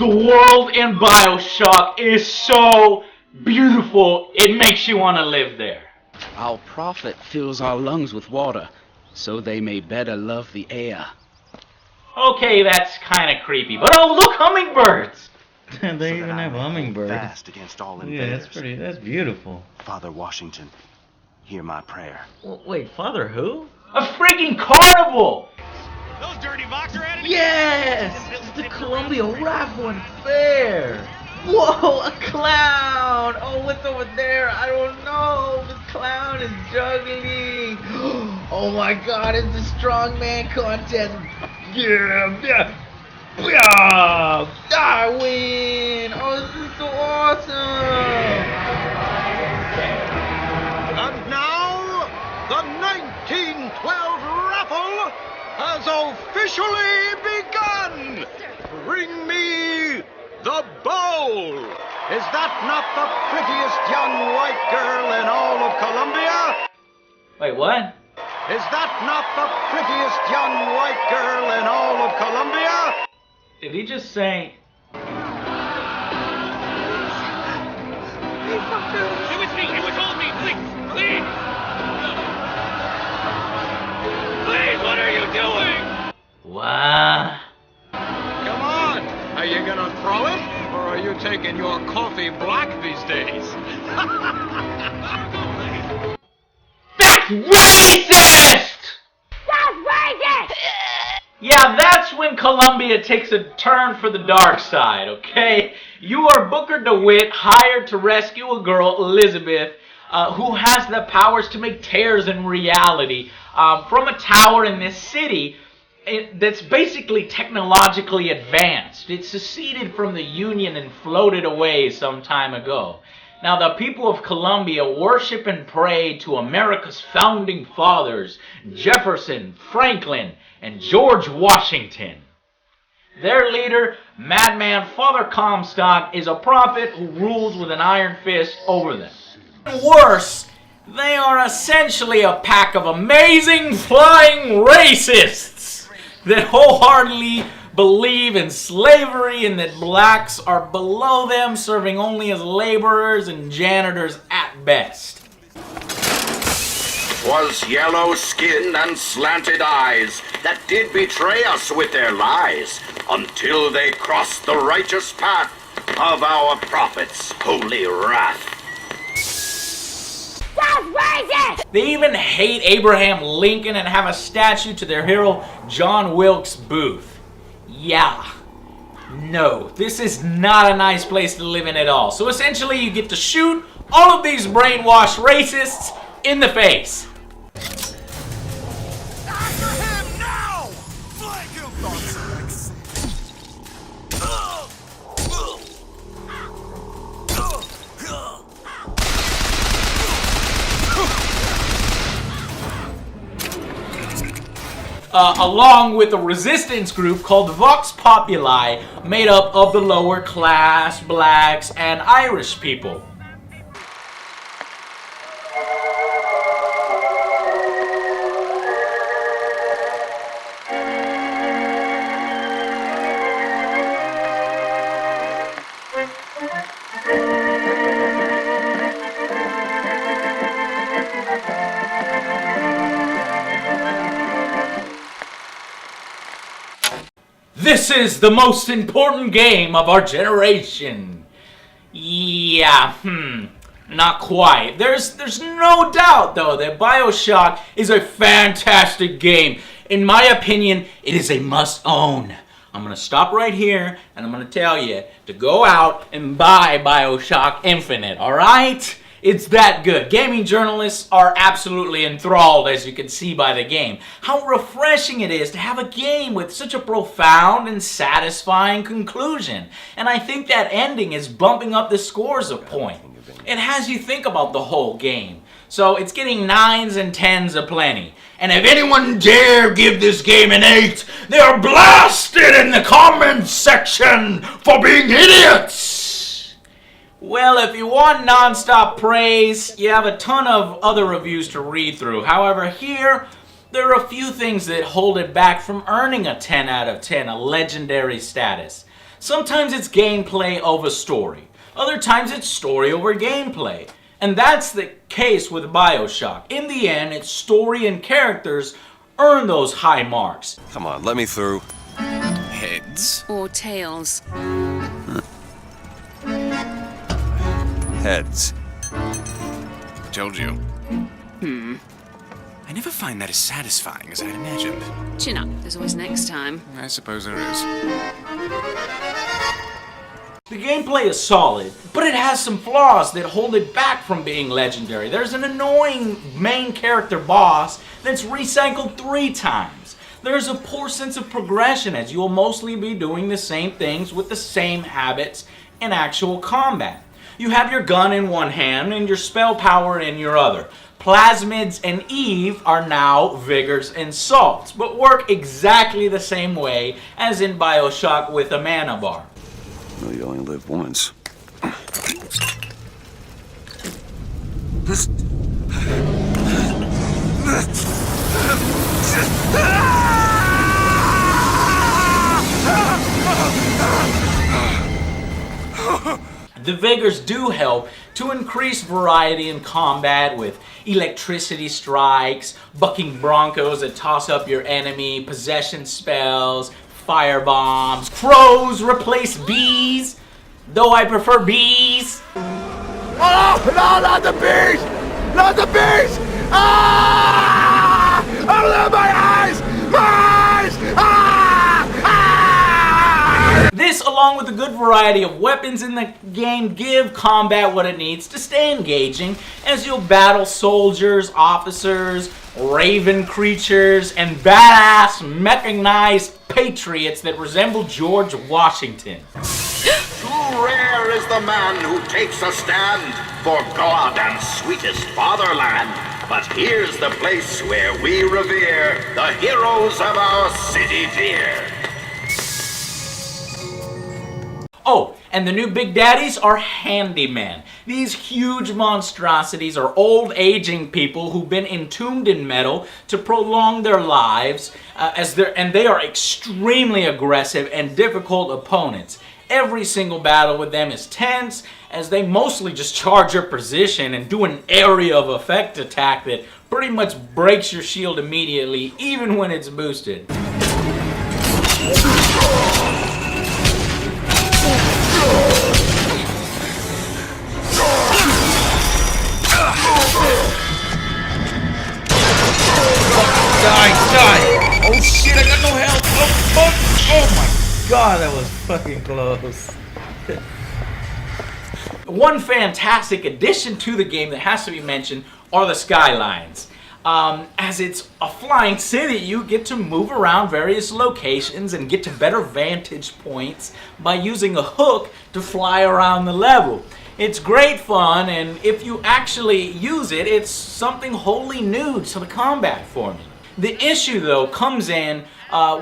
The world in Bioshock is so beautiful, it makes you want to live there. Our prophet fills our lungs with water, so they may better love the air. Okay, that's kind of creepy, but oh, look, hummingbirds! They even have hummingbirds. Fast against all Yeah, invaders. that's beautiful. Father Washington, hear my prayer. Wait, Father who? A freaking carnival! Those dirty Vox are at it. Yes! It's the Columbia Raffle and Fair! Whoa, a clown! Oh, what's over there? I don't know. The clown is juggling. Oh my god, it's the strongman contest. Yeah! I win! Oh, this is so awesome! And now, the 1912 raffle has officially begun! Bring me the bowl! Is that not the prettiest young white girl in all of Columbia? Wait, what? Is that not the prettiest young white girl in all of Columbia? Did he just say... It was me! It was all me! Please! Please! Please, what are you doing? What? Come on! Are you gonna throw it? Or are you taking your coffee black these days? That's racist! That's racist! Yeah, that's when Columbia takes a turn for the dark side, okay? You are Booker DeWitt, hired to rescue a girl, Elizabeth, who has the powers to make tears in reality from a tower in this city that's basically technologically advanced. It seceded from the Union and floated away some time ago. Now, the people of Columbia worship and pray to America's founding fathers, Jefferson, Franklin, and George Washington. Their leader, Madman Father Comstock, is a prophet who rules with an iron fist over them. Worse, they are essentially a pack of amazing flying racists that wholeheartedly believe in slavery and that blacks are below them, serving only as laborers and janitors at best. 'Twas yellow skin and slanted eyes that did betray us with their lies, until they crossed the righteous path of our prophet's holy wrath. That's racist! They even hate Abraham Lincoln and have a statue to their hero, John Wilkes Booth. Yeah. No, this is not a nice place to live in at all. So essentially you get to shoot all of these brainwashed racists in the face. After him now! Flank him, thumbsticks! Along with a resistance group called Vox Populi, made up of the lower class, blacks, and Irish people. This is the most important game of our generation. Yeah, not quite. There's no doubt, though, that Bioshock is a fantastic game. In my opinion, it is a must-own. I'm going to stop right here, and I'm going to tell you to go out and buy Bioshock Infinite, alright? It's that good. Gaming journalists are absolutely enthralled, as you can see by the game. How refreshing it is to have a game with such a profound and satisfying conclusion. And I think that ending is bumping up the scores a point. It has you think about the whole game. So it's getting 9s and 10s aplenty. And if anyone dare give this game an 8, they are blasted in the comments section for being idiots! Well, if you want non-stop praise, you have a ton of other reviews to read through. However, here, there are a few things that hold it back from earning a 10 out of 10, a legendary status. Sometimes it's gameplay over story. Other times it's story over gameplay. And that's the case with Bioshock. In the end, it's story and characters earn those high marks. Come on, let me through. Heads. Or tails. Heads. Told you. I never find that as satisfying as I'd imagined. Chin up. There's always next time. I suppose there is. The gameplay is solid, but it has some flaws that hold it back from being legendary. There's an annoying main character boss that's recycled 3 times. There's a poor sense of progression, as you'll mostly be doing the same things with the same habits in actual combat. You have your gun in one hand and your spell power in your other. Plasmids and Eve are now Vigors and Salts, but work exactly the same way as in Bioshock with a mana bar. Well, you only live once. The Vigors do help to increase variety in combat with electricity strikes, bucking broncos that toss up your enemy, possession spells, fire bombs, crows replace bees, though I prefer bees. Oh, no, not the bees! Not the bees! Ah! Oh, my eyes! My eyes! Ah! Ah! This, along with a good variety of weapons in the game, give combat what it needs to stay engaging as you'll battle soldiers, officers, raven creatures, and badass mechanized patriots that resemble George Washington. Too rare is the man who takes a stand for God and sweetest fatherland. But here's the place where we revere the heroes of our city dear. Oh, and the new Big Daddies are handymen. These huge monstrosities are old aging people who've been entombed in metal to prolong their lives, and they are extremely aggressive and difficult opponents. Every single battle with them is tense, as they mostly just charge your position and do an area of effect attack that pretty much breaks your shield immediately, even when it's boosted. Die! Oh shit, I got no health! Oh fuck! Oh my god, that was fucking close. One fantastic addition to the game that has to be mentioned are the Skylines. As it's a flying city, you get to move around various locations and get to better vantage points by using a hook to fly around the level. It's great fun, and if you actually use it, it's something wholly new to the combat formula. The issue, though, comes in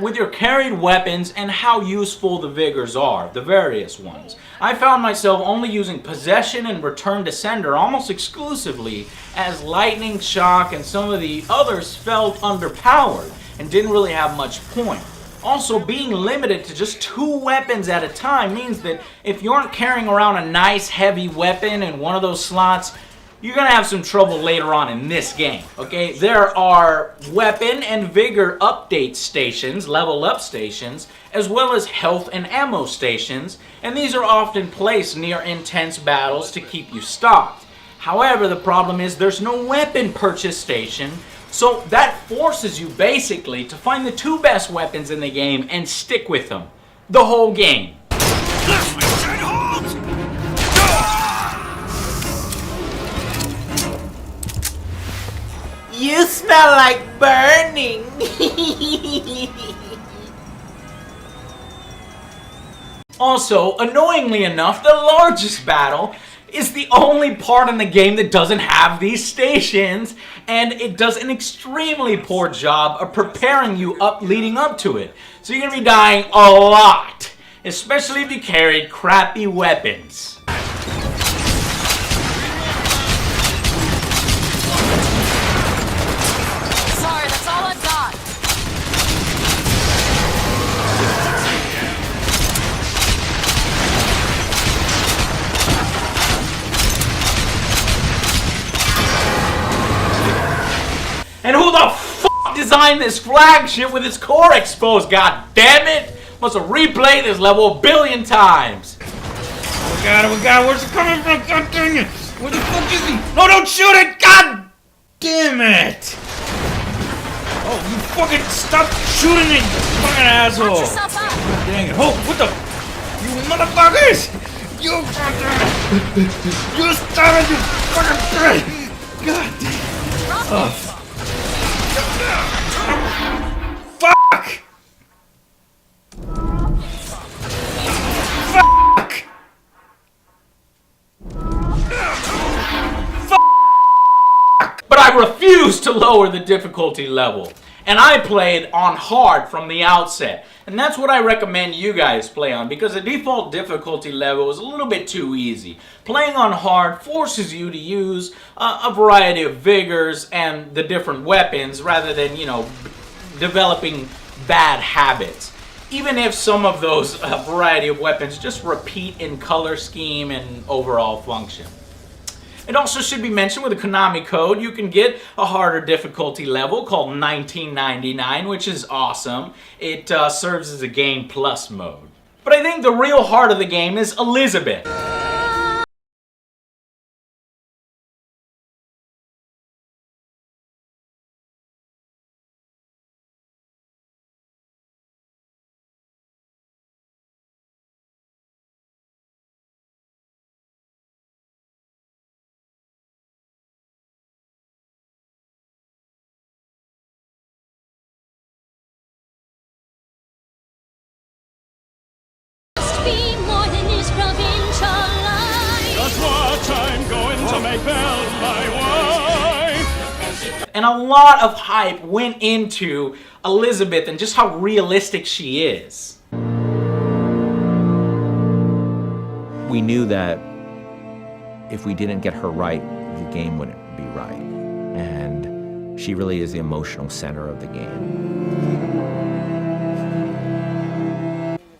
with your carried weapons and how useful the Vigors are, the various ones. I found myself only using Possession and Return to Sender almost exclusively, as Lightning, Shock, and some of the others felt underpowered and didn't really have much point. Also, being limited to just 2 weapons at a time means that if you aren't carrying around a nice heavy weapon in one of those slots, you're going to have some trouble later on in this game, okay? There are weapon and vigor update stations, level up stations, as well as health and ammo stations, and these are often placed near intense battles to keep you stocked. However, the problem is there's no weapon purchase station, so that forces you basically to find the 2 best weapons in the game and stick with them the whole game. You smell like burning! Also, annoyingly enough, the largest battle is the only part in the game that doesn't have these stations, and it does an extremely poor job of preparing you up leading up to it. So you're gonna be dying a lot, especially if you carried crappy weapons. Sorry, that's all I've got. And who the fuck designed this flagship with its core exposed? God damn it! Must have replayed this level a billion times. Oh my god, where's it coming from? God dang it! Where the fuck is he? No, don't shoot it! God damn it! Oh, you fucking stop shooting it, you fucking asshole! Watch yourself up. God dang it! Oh, what the? You motherfuckers! You stop it, you fucking bitch! God damn it! Oh. Fuck! Fuck! But I refuse to lower the difficulty level. And I played on hard from the outset. And that's what I recommend you guys play on, because the default difficulty level is a little bit too easy. Playing on hard forces you to use a variety of vigors and the different weapons rather than, you know, developing bad habits. Even if some of those variety of weapons just repeat in color scheme and overall function. It also should be mentioned with a Konami code, you can get a harder difficulty level called 1999, which is awesome. It serves as a Game Plus mode. But I think the real heart of the game is Elizabeth. Be more than his provincial life. Just what I'm going to make Belle my wife. And a lot of hype went into Elizabeth and just how realistic she is. We knew that if we didn't get her right, the game wouldn't be right. And she really is the emotional center of the game.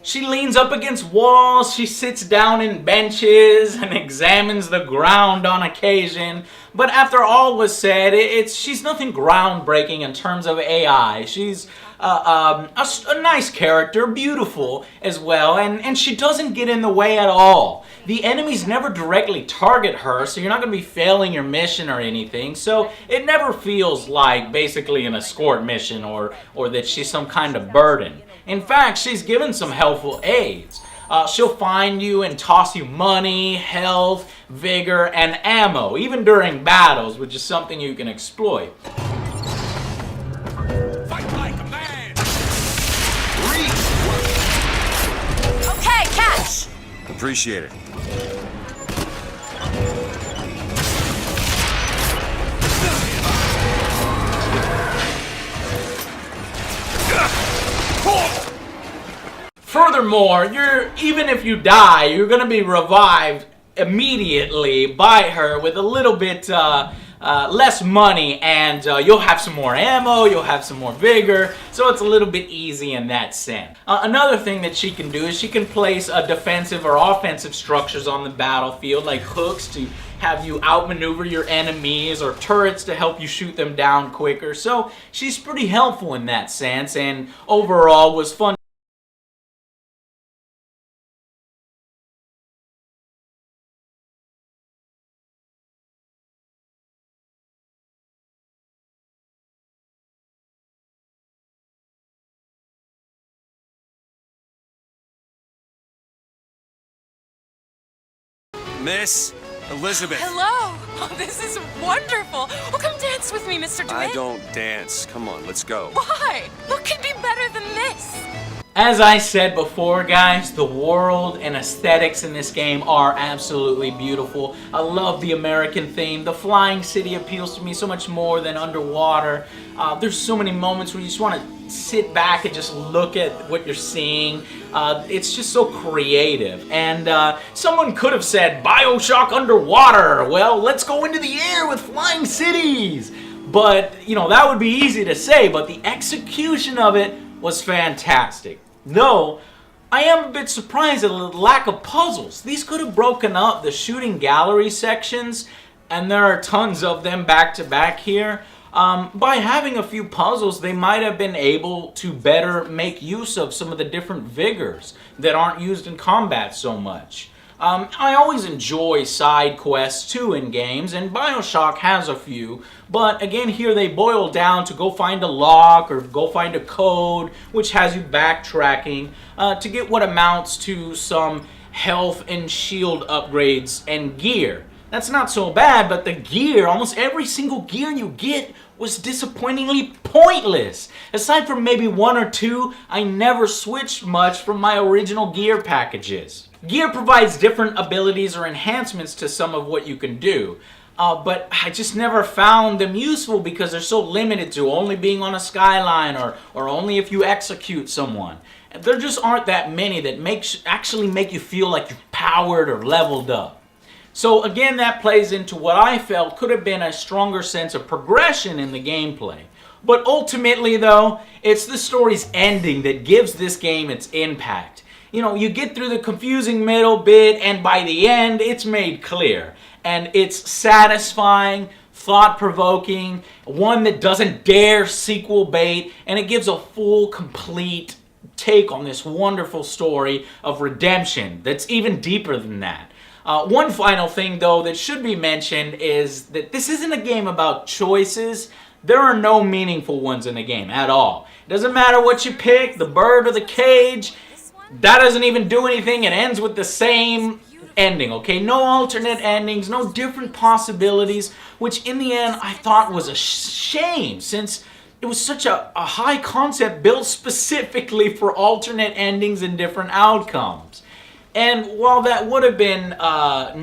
She leans up against walls, she sits down in benches and examines the ground on occasion. But after all was said, she's nothing groundbreaking in terms of AI. She's a nice character, beautiful as well, and she doesn't get in the way at all. The enemies never directly target her, so you're not going to be failing your mission or anything. So it never feels like basically an escort mission or that she's some kind of burden. In fact, she's given some helpful aids. She'll find you and toss you money, health, vigor, and ammo, even during battles, which is something you can exploit. Fight like a man. Okay, catch. Appreciate it. Furthermore, even if you die, you're going to be revived immediately by her with a little bit less money, and you'll have some more ammo, you'll have some more vigor, so it's a little bit easy in that sense. Another thing that she can do is she can place defensive or offensive structures on the battlefield, like hooks to have you outmaneuver your enemies, or turrets to help you shoot them down quicker. So she's pretty helpful in that sense, and overall was fun. Miss Elizabeth. Hello. Oh, this is wonderful. Oh, come dance with me, Mr. I DeWitt. don't dance. Come on, let's go. Why? What could be better than this? As I said before, guys, the world and aesthetics in this game are absolutely beautiful. I love the American theme. The flying city appeals to me so much more than underwater. There's so many moments where you just want to sit back and just look at what you're seeing. It's just so creative. And someone could have said, Bioshock underwater. Well, let's go into the air with flying cities. But, you know, that would be easy to say, but the execution of it was fantastic. Though, I am a bit surprised at the lack of puzzles. These could have broken up the shooting gallery sections, and there are tons of them back to back here. By having a few puzzles, they might have been able to better make use of some of the different vigors that aren't used in combat so much. I always enjoy side quests too in games, and Bioshock has a few, but again here they boil down to go find a lock or go find a code, which has you backtracking to get what amounts to some health and shield upgrades and gear. That's not so bad, but the gear, almost every single gear you get was disappointingly pointless. Aside from maybe one or two, I never switched much from my original gear packages. Gear provides different abilities or enhancements to some of what you can do, but I just never found them useful because they're so limited to only being on a skyline or only if you execute someone. And there just aren't that many that actually make you feel like you've powered or leveled up. So again, that plays into what I felt could have been a stronger sense of progression in the gameplay. But ultimately though, it's the story's ending that gives this game its impact. You know, you get through the confusing middle bit and by the end, it's made clear. And it's satisfying, thought-provoking, one that doesn't dare sequel bait, and it gives a full, complete take on this wonderful story of redemption that's even deeper than that. One final thing, though, that should be mentioned is that this isn't a game about choices. There are no meaningful ones in the game at all. It doesn't matter what you pick, the bird or the cage. That doesn't even do anything. It ends with the same ending, okay? No alternate endings, no different possibilities, which in the end I thought was a shame since it was such a high concept built specifically for alternate endings and different outcomes. And while that would have been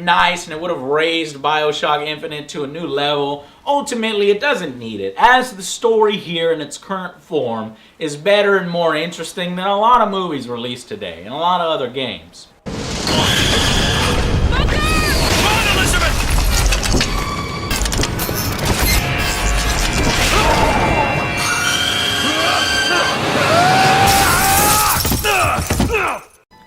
nice and it would have raised Bioshock Infinite to a new level, ultimately it doesn't need it, as the story here in its current form is better and more interesting than a lot of movies released today and a lot of other games.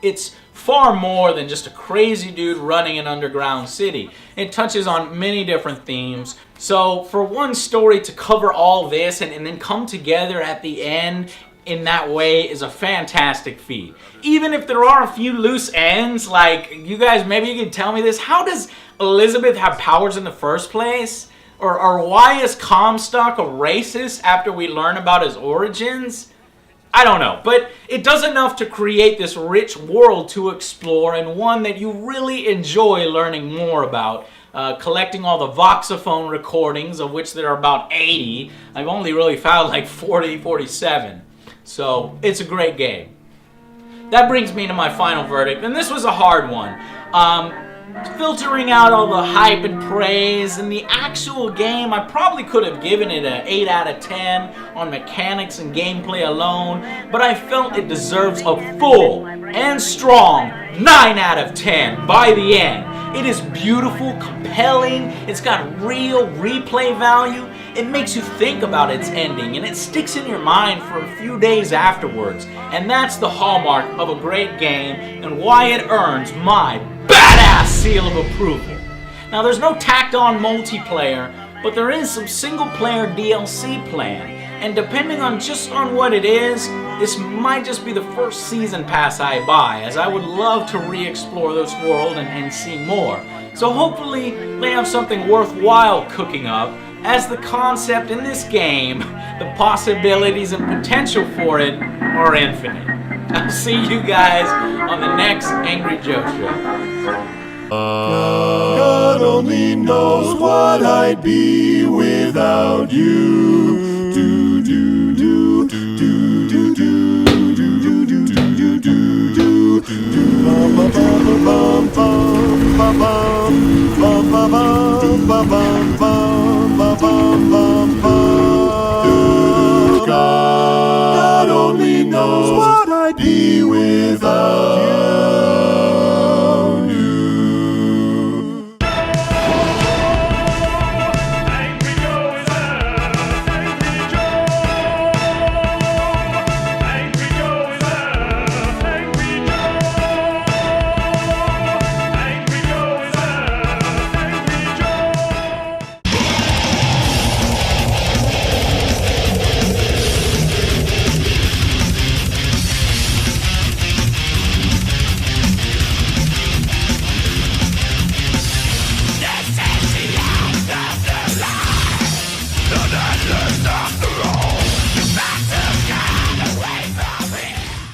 It's far more than just a crazy dude running an underground city. It touches on many different themes. So for one story to cover all this and then come together at the end in that way is a fantastic feat. Even if there are a few loose ends, like you guys, maybe you could tell me this, how does Elizabeth have powers in the first place? Or why is Comstock a racist after we learn about his origins? I don't know, but it does enough to create this rich world to explore and one that you really enjoy learning more about. Collecting all the voxophone recordings, of which there are about 80. I've only really found like 47. So it's a great game. That brings me to my final verdict, and this was a hard one. Filtering out all the hype and praise, and the actual game, I probably could have given it an 8 out of 10 on mechanics and gameplay alone, but I felt it deserves a full and strong 9 out of 10 by the end. It is beautiful, compelling, it's got real replay value, it makes you think about its ending, and it sticks in your mind for a few days afterwards, and that's the hallmark of a great game and why it earns my badass seal of approval. Now there's no tacked on multiplayer, but there is some single player DLC planned, and depending on what it is, this might just be the first season pass I buy, as I would love to re-explore this world and see more. So hopefully they have something worthwhile cooking up, as the concept in this game, the possibilities and potential for it are infinite. I'll see you guys on the next Angry Joe Show. God only knows what I'd be without you. Do do do do do do do do do do do do bum bum bum bum bum bum bum bum bum bum.